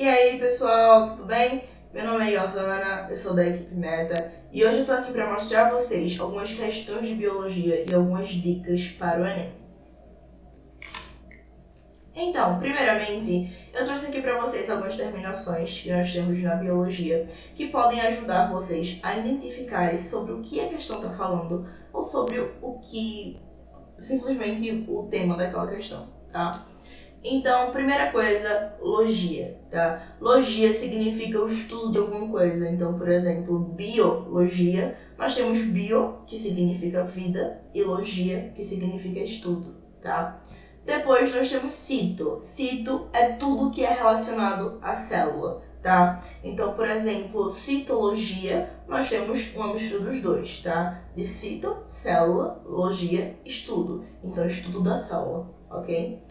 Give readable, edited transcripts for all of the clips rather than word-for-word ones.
E aí pessoal, tudo bem? Meu nome é Johanna, eu sou da equipe Meta e hoje eu tô aqui para mostrar a vocês algumas questões de biologia e algumas dicas para o Enem. Então, primeiramente, eu trouxe aqui para vocês algumas terminações que nós temos na biologia que podem ajudar vocês a identificarem sobre o que a questão está falando ou sobre o que, simplesmente o tema daquela questão, tá? Então, primeira coisa, logia, tá? Logia significa o estudo de alguma coisa. Então, por exemplo, biologia, nós temos bio, que significa vida, e logia, que significa estudo, tá? Depois nós temos cito. Cito é tudo que é relacionado à célula, tá? Então, por exemplo, citologia, nós temos uma mistura dos dois, tá? De cito, célula, logia, estudo. Então, estudo da célula, ok?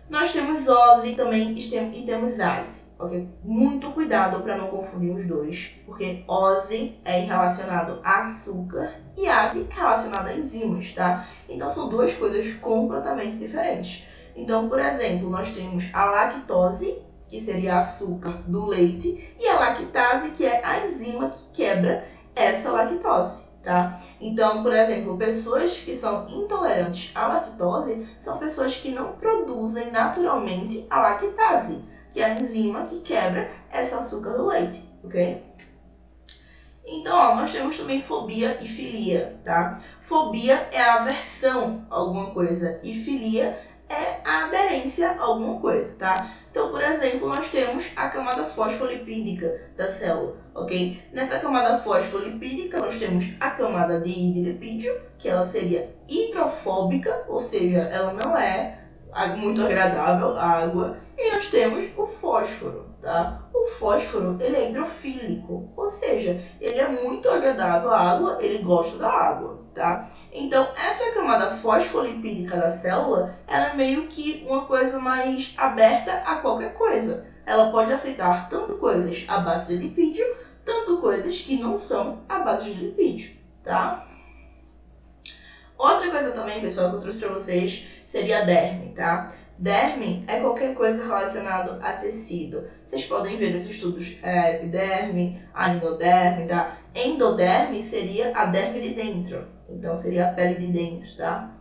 Nós temos ose também e temos ase, ok? Muito cuidado para não confundir os dois, porque ose é relacionado a açúcar e ase é relacionado a enzimas, tá? Então são duas coisas completamente diferentes. Então, por exemplo, nós temos a lactose, que seria açúcar do leite, e a lactase, que é a enzima que quebra essa lactose. Tá? Então, por exemplo, pessoas que são intolerantes à lactose são pessoas que não produzem naturalmente a lactase, que é a enzima que quebra esse açúcar do leite, ok? Então, nós temos também fobia e filia, tá? Fobia é a aversão a alguma coisa e filia é a aderência a alguma coisa, tá? Então, por exemplo, nós temos a camada fosfolipídica da célula, ok? Nessa camada fosfolipídica, nós temos a camada de hidrolipídio, que ela seria hidrofóbica, ou seja, ela não é muito agradável, a água, e nós temos o fósforo, tá? O fósforo, ele é hidrofílico, ou seja, ele é muito agradável à água, ele gosta da água, tá? Então, essa camada fosfolipídica da célula, ela é meio que uma coisa mais aberta a qualquer coisa. Ela pode aceitar tanto coisas à base de lipídio, tanto coisas que não são à base de lipídio, tá? Outra coisa também, pessoal, que eu trouxe para vocês seria a derme, tá? Derme é qualquer coisa relacionada a tecido. Vocês podem ver nos estudos epiderme, a endoderme, tá? Endoderme seria a derme de dentro, então seria a pele de dentro, tá?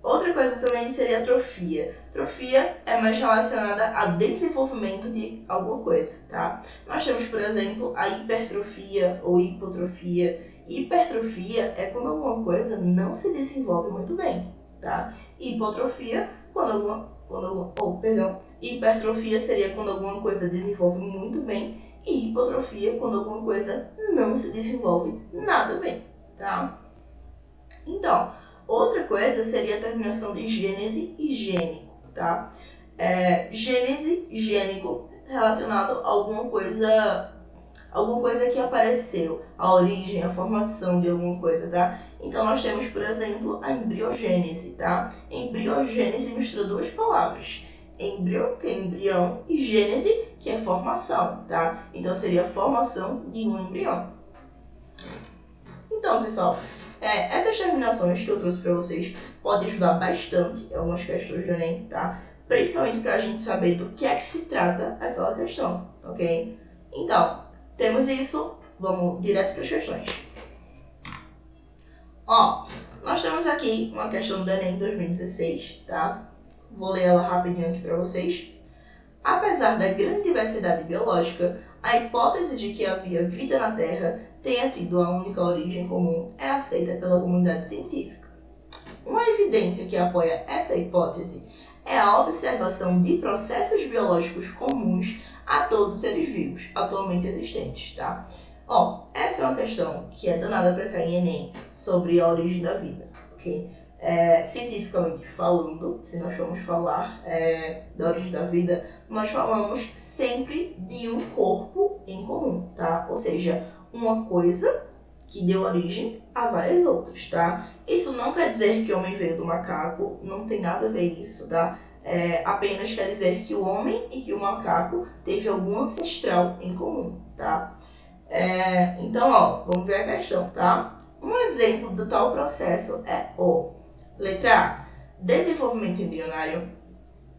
Outra coisa também seria a atrofia. Atrofia é mais relacionada a desenvolvimento de alguma coisa, tá? Nós temos, por exemplo, a hipertrofia ou hipotrofia. Hipertrofia é quando alguma coisa não se desenvolve muito bem, tá? Hipotrofia, hipertrofia seria quando alguma coisa desenvolve muito bem e hipotrofia quando alguma coisa não se desenvolve nada bem, tá? Então, outra coisa seria a terminação de gênese e gênico, tá? Gênese, gênico, relacionado a alguma coisa que apareceu, a origem, a formação de alguma coisa, tá? Então, nós temos, por exemplo, a embriogênese, tá? Embriogênese mistura duas palavras. Embrio, que é embrião, e gênese, que é formação, tá? Então, seria a formação de um embrião. Então, pessoal, essas terminações que eu trouxe para vocês podem ajudar bastante em algumas questões do Enem, tá? Principalmente para a gente saber do que é que se trata aquela questão, ok? Então, temos isso, vamos direto para as questões. Nós temos aqui uma questão do Enem 2016, tá? Vou ler ela rapidinho aqui para vocês. Apesar da grande diversidade biológica, a hipótese de que havia vida na Terra tenha tido a única origem comum é aceita pela comunidade científica. Uma evidência que apoia essa hipótese é a observação de processos biológicos comuns a todos os seres vivos atualmente existentes, tá? Essa é uma questão que é danada para cair em Enem sobre a origem da vida, ok? Cientificamente falando, se nós formos falar da origem da vida, nós falamos sempre de um corpo em comum, tá? Ou seja, uma coisa que deu origem a várias outras, tá? Isso não quer dizer que o homem veio do macaco, não tem nada a ver isso, tá? Apenas quer dizer que o homem e que o macaco teve algum ancestral em comum, tá? Então, vamos ver a questão, tá? Um exemplo do tal processo é letra A, desenvolvimento embrionário?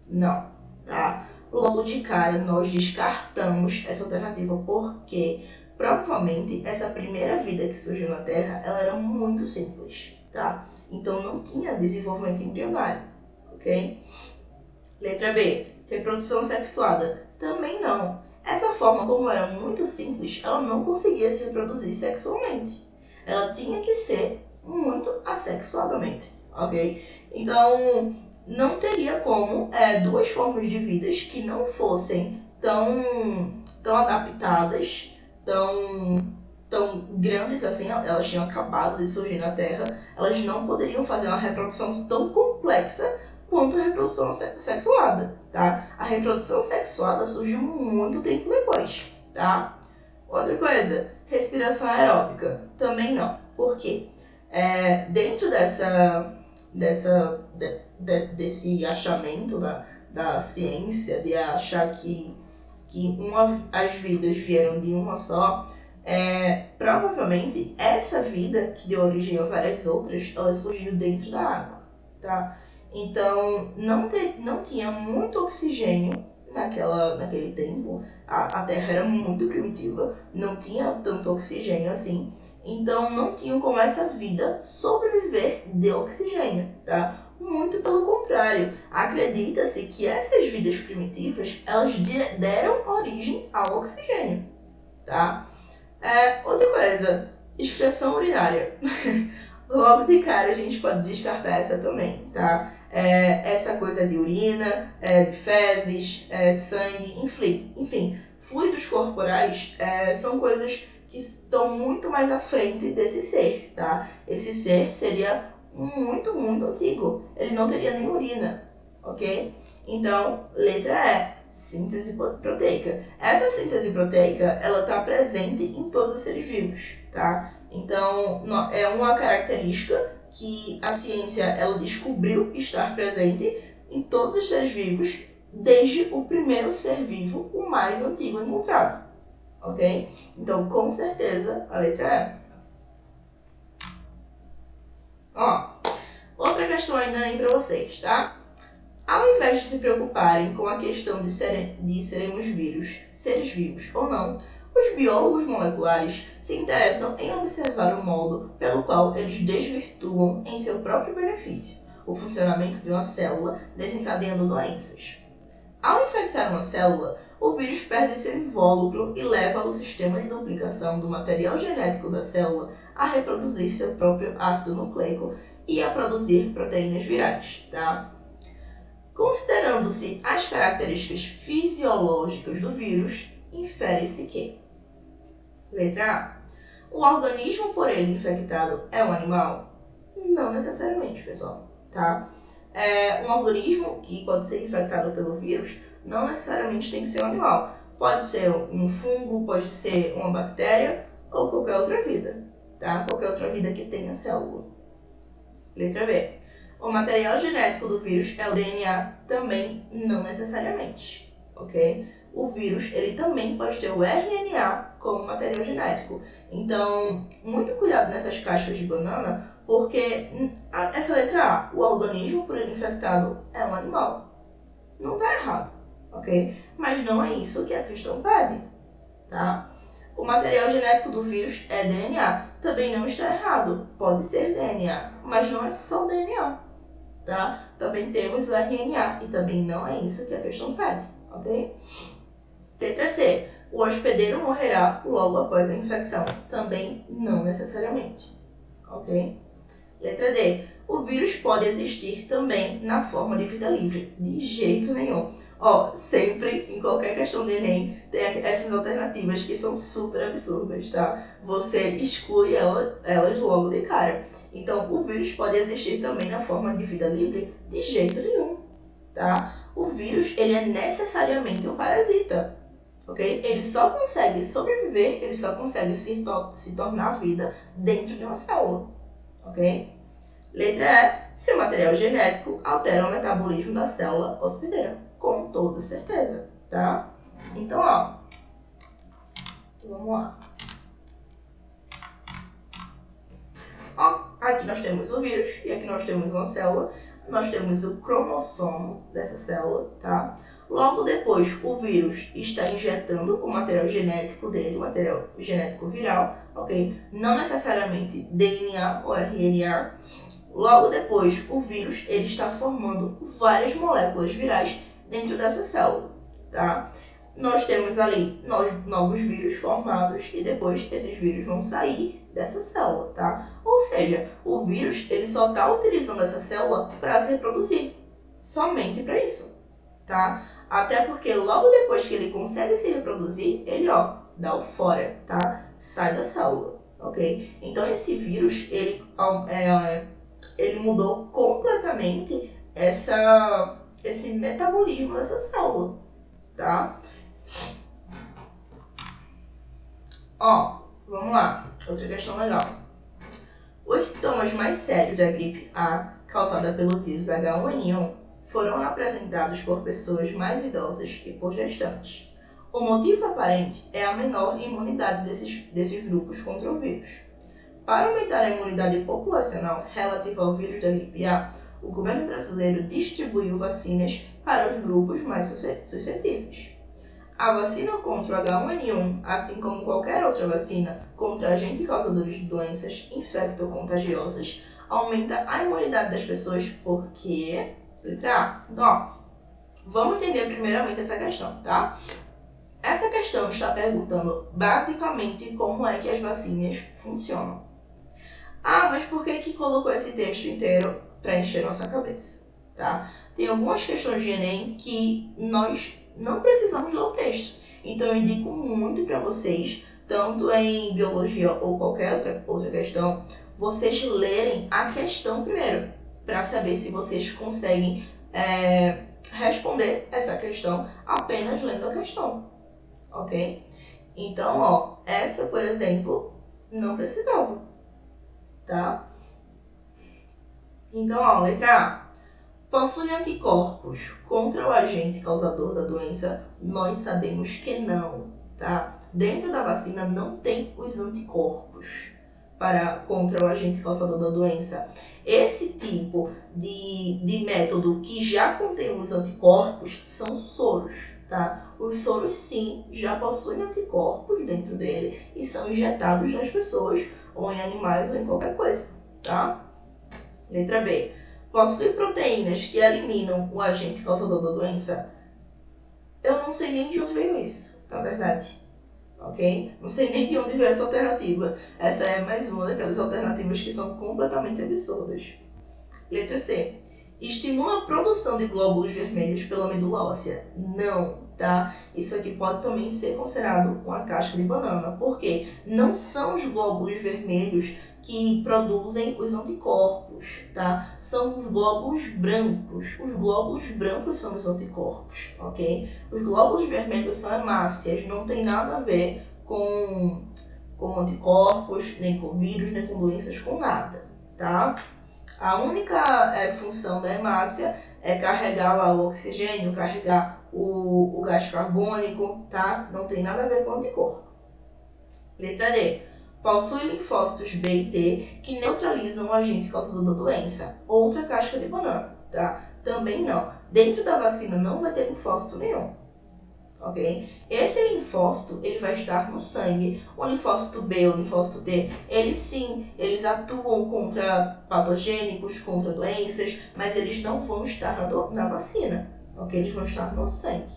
Não, tá? logo de cara nós descartamos essa alternativa porque provavelmente essa primeira vida que surgiu na Terra, ela era muito simples, tá? Então não tinha desenvolvimento embrionário, ok? Letra B, reprodução sexuada. Também não. Essa forma, como era muito simples, ela não conseguia se reproduzir sexualmente. Ela tinha que ser muito assexuadamente, ok? Então, não teria como duas formas de vidas que não fossem tão adaptadas, tão grandes assim, elas tinham acabado de surgir na Terra, elas não poderiam fazer uma reprodução tão complexa quanto a reprodução sexuada, tá? A reprodução sexuada surgiu muito tempo depois, tá? Outra coisa, respiração aeróbica, também não. Por quê? Dentro desse achamento da ciência, de achar que as vidas vieram de uma só, provavelmente essa vida, que deu origem a várias outras, ela surgiu dentro da água, tá? Então, não tinha muito oxigênio naquele tempo. A Terra era muito primitiva, não tinha tanto oxigênio assim. Então, não tinham como essa vida sobreviver de oxigênio, tá? Muito pelo contrário. Acredita-se que essas vidas primitivas, elas deram origem ao oxigênio, tá? Outra coisa, excreção urinária. Logo de cara a gente pode descartar essa também, tá? Essa coisa de urina, de fezes, sangue, enfim, fluidos corporais são coisas que estão muito mais à frente desse ser, tá? Esse ser seria muito, muito antigo. Ele não teria nem urina, ok? Então, letra E, síntese proteica. Essa síntese proteica, ela está presente em todos os seres vivos, tá? Então, é uma característica que a ciência ela descobriu estar presente em todos os seres vivos, desde o primeiro ser vivo, o mais antigo encontrado, ok? Então, com certeza, a letra E. Outra questão ainda aí para vocês, tá? Ao invés de se preocuparem com a questão de seremos seres vivos ou não, os biólogos moleculares se interessam em observar o modo pelo qual eles desvirtuam em seu próprio benefício o funcionamento de uma célula, desencadeando doenças. Ao infectar uma célula, o vírus perde seu invólucro e leva o sistema de duplicação do material genético da célula a reproduzir seu próprio ácido nucleico e a produzir proteínas virais, tá? Considerando-se as características fisiológicas do vírus, infere-se que: letra A. O organismo por ele infectado é um animal? Não necessariamente, pessoal, tá? Um organismo que pode ser infectado pelo vírus não necessariamente tem que ser um animal. Pode ser um fungo, pode ser uma bactéria ou qualquer outra vida, tá? Qualquer outra vida que tenha célula. Letra B. O material genético do vírus é o DNA? Também não necessariamente, ok? O vírus, ele também pode ter o RNA como material genético. Então, muito cuidado nessas cascas de banana, porque essa letra A, o organismo por ele infectado é um animal. Não está errado, ok? Mas não é isso que a questão pede, tá? O material genético do vírus é DNA. Também não está errado. Pode ser DNA, mas não é só DNA, tá? Também temos o RNA e também não é isso que a questão pede, ok? Letra C. O hospedeiro morrerá logo após a infecção. Também não necessariamente, ok? Letra D. O vírus pode existir também na forma de vida livre. De jeito nenhum. Sempre, em qualquer questão de Enem, tem essas alternativas que são super absurdas, tá? Você exclui elas logo de cara. Então, o vírus pode existir também na forma de vida livre? De jeito nenhum, tá? O vírus, ele é necessariamente um parasita, ok? Ele só consegue sobreviver, ele só consegue se tornar vida dentro de uma célula, ok? Letra E. Seu material genético altera o metabolismo da célula hospedeira. Com toda certeza, tá? Então, vamos lá. Aqui nós temos o vírus e aqui nós temos uma célula. Nós temos o cromossomo dessa célula, tá? Logo depois, o vírus está injetando o material genético dele, o material genético viral, ok? Não necessariamente DNA ou RNA. Logo depois, o vírus ele está formando várias moléculas virais dentro dessa célula, tá? Nós temos ali novos vírus formados e depois esses vírus vão sair dessa célula, tá? Ou seja, o vírus ele só está utilizando essa célula para se reproduzir, somente para isso, tá? Até porque logo depois que ele consegue se reproduzir, ele dá o fora, tá? Sai da célula, ok? Então esse vírus ele mudou completamente esse metabolismo dessa célula, tá? Vamos lá. Outra questão legal. Os sintomas mais sérios da gripe A, causada pelo vírus H1N1, foram apresentados por pessoas mais idosas e por gestantes. O motivo aparente é a menor imunidade desses grupos contra o vírus. Para aumentar a imunidade populacional relativa ao vírus da gripe A, o governo brasileiro distribuiu vacinas para os grupos mais suscetíveis. A vacina contra o H1N1, assim como qualquer outra vacina contra agentes causadores de doenças infecto-contagiosas, aumenta a imunidade das pessoas porque... Letra A. Então, vamos entender primeiramente essa questão, tá? Essa questão está perguntando basicamente como é que as vacinas funcionam. Mas por que colocou esse texto inteiro para encher nossa cabeça, tá? Tem algumas questões de Enem que nós não precisamos ler o texto. Então eu indico muito para vocês, tanto em biologia ou qualquer outra questão, vocês lerem a questão primeiro, para saber se vocês conseguem responder essa questão apenas lendo a questão, ok? Então, essa, por exemplo, não precisava, tá? Então, letra A. Possui anticorpos contra o agente causador da doença? Nós sabemos que não, tá? Dentro da vacina não tem os anticorpos contra o agente causador da doença. Esse tipo de método que já contém os anticorpos são soros, tá? Os soros, sim, já possuem anticorpos dentro dele e são injetados nas pessoas, ou em animais, ou em qualquer coisa, tá? Letra B. Possui proteínas que eliminam o agente causador da doença? Eu não sei nem de onde veio isso, na verdade. Ok? Não sei nem de onde veio essa alternativa. Essa é mais uma daquelas alternativas que são completamente absurdas. Letra C. Estimula a produção de glóbulos vermelhos pela medula óssea? Não, tá? Isso aqui pode também ser considerado uma casca de banana. Por quê? Não são os glóbulos vermelhos que produzem os anticorpos, tá? São os glóbulos brancos. Os glóbulos brancos são os anticorpos, ok? Os glóbulos vermelhos são hemácias, não tem nada a ver com anticorpos, nem com vírus, nem com doenças, com nada, tá? A única função da hemácia é carregar lá o oxigênio, carregar o gás carbônico, tá? Não tem nada a ver com anticorpo. Letra D. Possui linfócitos B e T que neutralizam o agente causador da doença. Outra casca de banana, tá? Também não. Dentro da vacina não vai ter linfócito nenhum, ok? Esse linfócito, ele vai estar no sangue. O linfócito B, o linfócito T, eles atuam contra patogênicos, contra doenças, mas eles não vão estar na vacina, ok? Eles vão estar no sangue.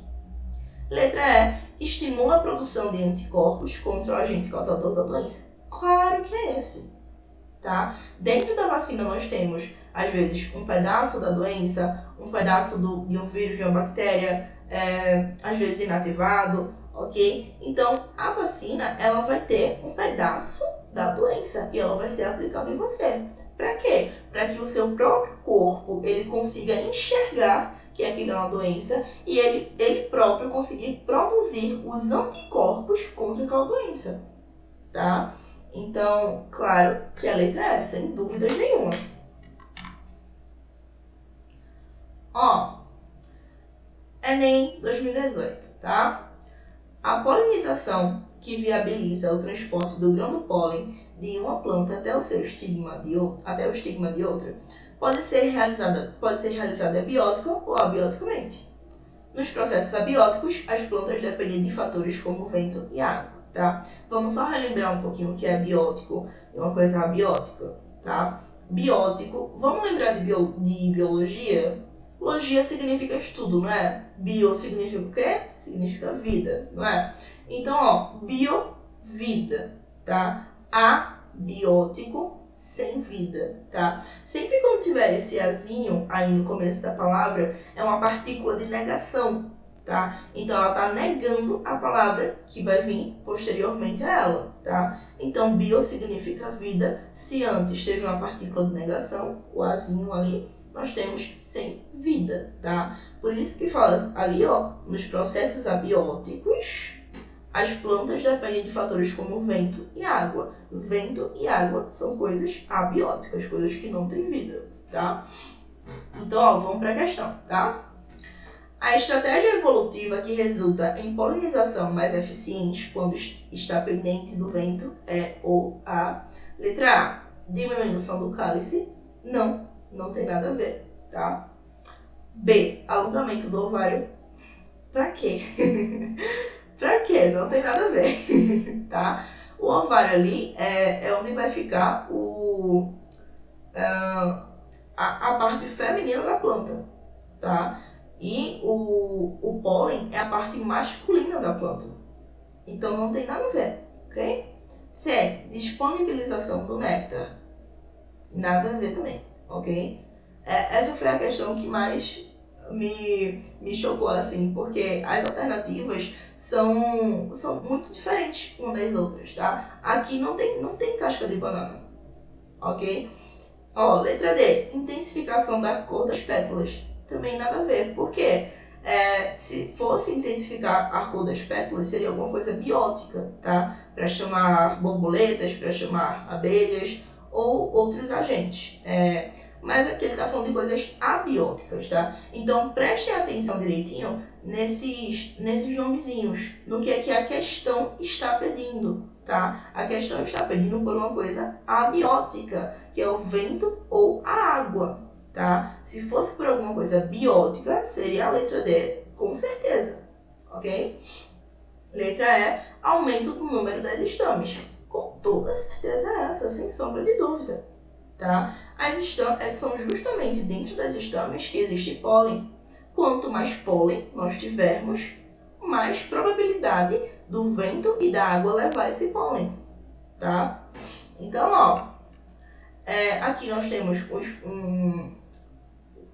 Letra E. Estimula a produção de anticorpos contra o agente causador da doença? Claro que é esse, tá? Dentro da vacina nós temos, às vezes, um pedaço da doença, um pedaço de um vírus, de uma bactéria, às vezes inativado, ok? Então, a vacina, ela vai ter um pedaço da doença e ela vai ser aplicada em você. Para quê? Para que o seu próprio corpo, ele consiga enxergar que aquilo é uma doença e ele próprio conseguir produzir os anticorpos contra aquela doença, tá? Então, claro que a letra é, sem dúvidas nenhuma. Enem 2018, tá? A polinização que viabiliza o transporte do grão do pólen de uma planta até o estigma de outra pode ser realizada abiótica ou abioticamente. Nos processos abióticos, as plantas dependem de fatores como vento e água, tá? Vamos só relembrar um pouquinho o que é biótico e uma coisa abiótica, tá? Biótico, vamos lembrar de biologia? Biologia significa estudo, não é? Bio significa o quê? Significa vida, não é? Então, ó, bio, vida, tá? Abiótico, sem vida, tá? Sempre quando tiver esse azinho aí no começo da palavra, é uma partícula de negação, tá? Então ela tá negando a palavra que vai vir posteriormente a ela, tá? Então bio significa vida. Se antes teve uma partícula de negação, o azinho ali, nós temos sem vida, tá? Por isso que fala ali, ó, nos processos abióticos, as plantas dependem de fatores como vento e água. Vento e água são coisas abióticas, coisas que não têm vida, tá? Então, ó, vamos para a questão, tá? A estratégia evolutiva que resulta em polinização mais eficiente quando está pendente do vento é ou a letra A, diminuição do cálice. Não tem nada a ver, tá? B, alongamento do ovário. Pra quê? Pra quê? Não tem nada a ver, tá? O ovário ali é onde vai ficar a parte feminina da planta, tá? E o pólen é a parte masculina da planta. Então não tem nada a ver, ok? C, disponibilização do néctar. Nada a ver também, ok? Essa foi a questão que mais me chocou, assim, porque as alternativas são muito diferentes uma das outras, tá? Aqui não tem casca de banana, ok? Ó, letra D, intensificação da cor das pétalas. Também nada a ver, porque se fosse intensificar a cor das pétalas, seria alguma coisa biótica, tá? Para chamar borboletas, para chamar abelhas ou outros agentes. Mas aqui ele está falando de coisas abióticas, tá? Então prestem atenção direitinho nesses nomezinhos, no que é que a questão está pedindo, tá? A questão está pedindo por uma coisa abiótica, que é o vento ou a água, tá? Se fosse por alguma coisa biótica, seria a letra D, com certeza, ok? Letra E, aumento do número das estames. Com toda certeza é essa, sem sombra de dúvida, tá? As estames são justamente dentro das estames que existe pólen. Quanto mais pólen nós tivermos, mais probabilidade do vento e da água levar esse pólen, tá? Então, ó, aqui nós temos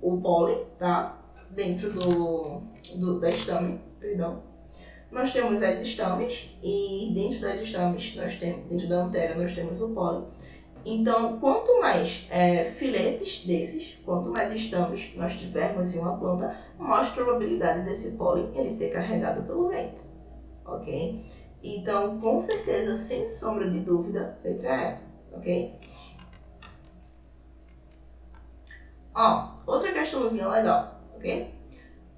o pólen, tá? Dentro da estame, perdão. Nós temos as estames e dentro das estames, dentro da antera, nós temos o pólen. Então, quanto mais filetes desses, quanto mais estames nós tivermos em uma planta, mais probabilidade desse pólen ele ser carregado pelo vento, ok? Então, com certeza, sem sombra de dúvida, letra E, ok? Ó, outra questãozinha legal, ok?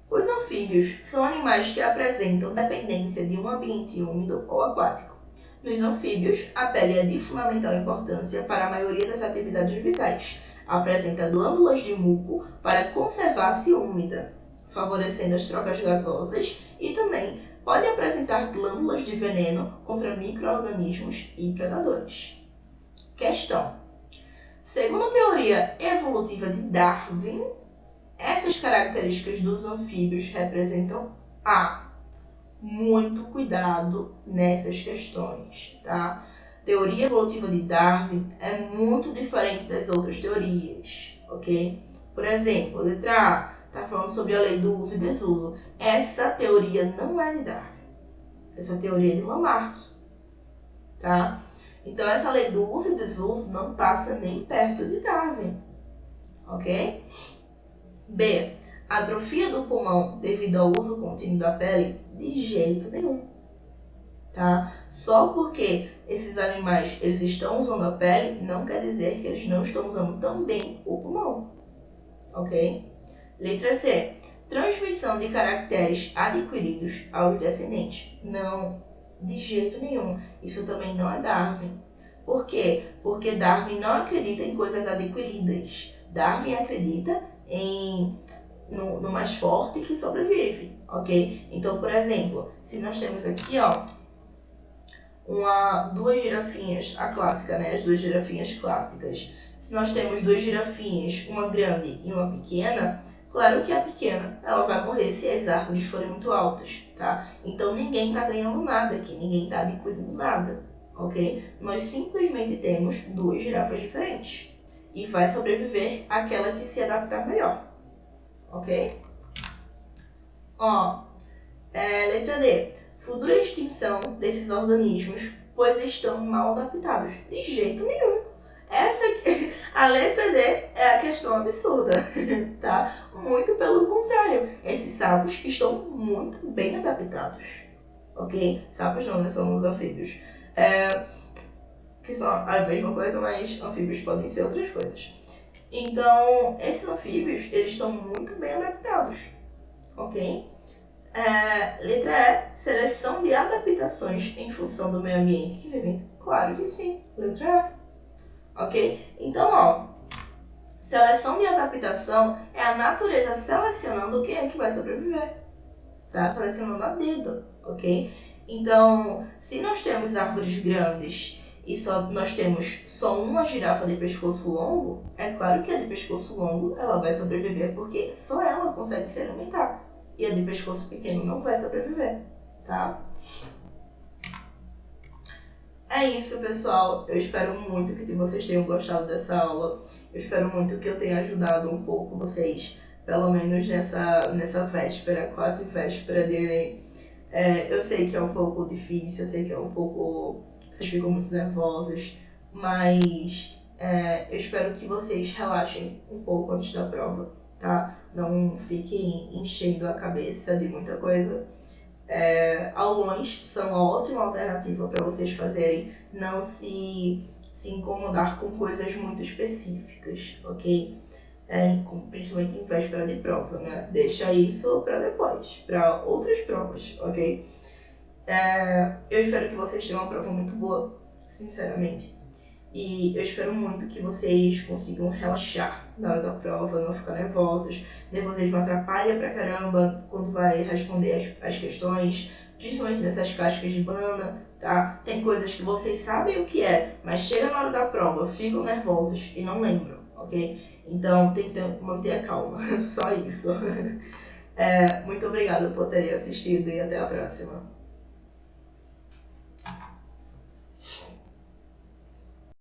Os anfíbios são animais que apresentam dependência de um ambiente úmido ou aquático. Nos anfíbios, a pele é de fundamental importância para a maioria das atividades vitais. Apresenta glândulas de muco para conservar-se úmida, favorecendo as trocas gasosas, e também pode apresentar glândulas de veneno contra micro-organismos e predadores. Questão: segundo a teoria evolutiva de Darwin, essas características dos anfíbios representam muito cuidado nessas questões, tá? Teoria evolutiva de Darwin é muito diferente das outras teorias, ok? Por exemplo, a letra A está falando sobre a lei do uso e desuso. Essa teoria não é de Darwin. Essa teoria é de Lamarck, tá? Então, essa lei do uso e desuso não passa nem perto de Darwin, ok? B. Atrofia do pulmão devido ao uso contínuo da pele? De jeito nenhum, tá? Só porque esses animais eles estão usando a pele, não quer dizer que eles não estão usando também o pulmão, ok? Letra C. Transmissão de caracteres adquiridos aos descendentes? Não, de jeito nenhum. Isso também não é Darwin. Por quê? Porque Darwin não acredita em coisas adquiridas. Darwin acredita em no mais forte que sobrevive, ok? Então, por exemplo, se nós temos aqui, ó, duas girafinhas, a clássica, né? As duas girafinhas clássicas. Se nós temos duas girafinhas, uma grande e uma pequena, claro que a pequena ela vai morrer se as árvores forem muito altas, tá? Então ninguém está ganhando nada aqui, ninguém está adquirindo nada, ok? Nós simplesmente temos duas girafas diferentes e vai sobreviver aquela que se adaptar melhor, ok? Ó, letra D. Futura extinção desses organismos, pois estão mal adaptados. De jeito nenhum. A letra D é a questão absurda, tá? Muito pelo contrário. Esses sapos estão muito bem adaptados, ok? Sapos não, né? São os anfíbios. Que são a mesma coisa, mas anfíbios podem ser outras coisas. Então, esses anfíbios, eles estão muito bem adaptados, ok? Letra E, seleção de adaptações em função do meio ambiente que vivem. Claro que sim, letra E, ok? Então, ó, seleção de adaptação é a natureza selecionando quem é que vai sobreviver, tá? Selecionando a dedo, ok? Então, se nós temos árvores grandes e nós temos só uma girafa de pescoço longo, é claro que a de pescoço longo ela vai sobreviver porque só ela consegue se alimentar. E a de pescoço pequeno não vai sobreviver, tá? É isso, pessoal. Eu espero muito que vocês tenham gostado dessa aula. Eu espero muito que eu tenha ajudado um pouco vocês, pelo menos nessa véspera, quase véspera de Enem. Eu sei que é um pouco difícil, eu sei que é um pouco... Vocês ficam muito nervosos, mas eu espero que vocês relaxem um pouco antes da prova, tá? Não fiquem enchendo a cabeça de muita coisa. Aulões são uma ótima alternativa para vocês fazerem, não se incomodar com coisas muito específicas, ok? Principalmente em véspera de prova, né? Deixa isso para depois, para outras provas, ok? Eu espero que vocês tenham uma prova muito boa, sinceramente. E eu espero muito que vocês consigam relaxar na hora da prova, não ficar nervosos. Nervosismo atrapalha pra caramba quando vai responder as questões, principalmente nessas cascas de banana, tá? Tem coisas que vocês sabem o que é, mas chega na hora da prova, ficam nervosos e não lembram, ok? Então tem que manter a calma, só isso. Muito obrigada por terem assistido e até a próxima.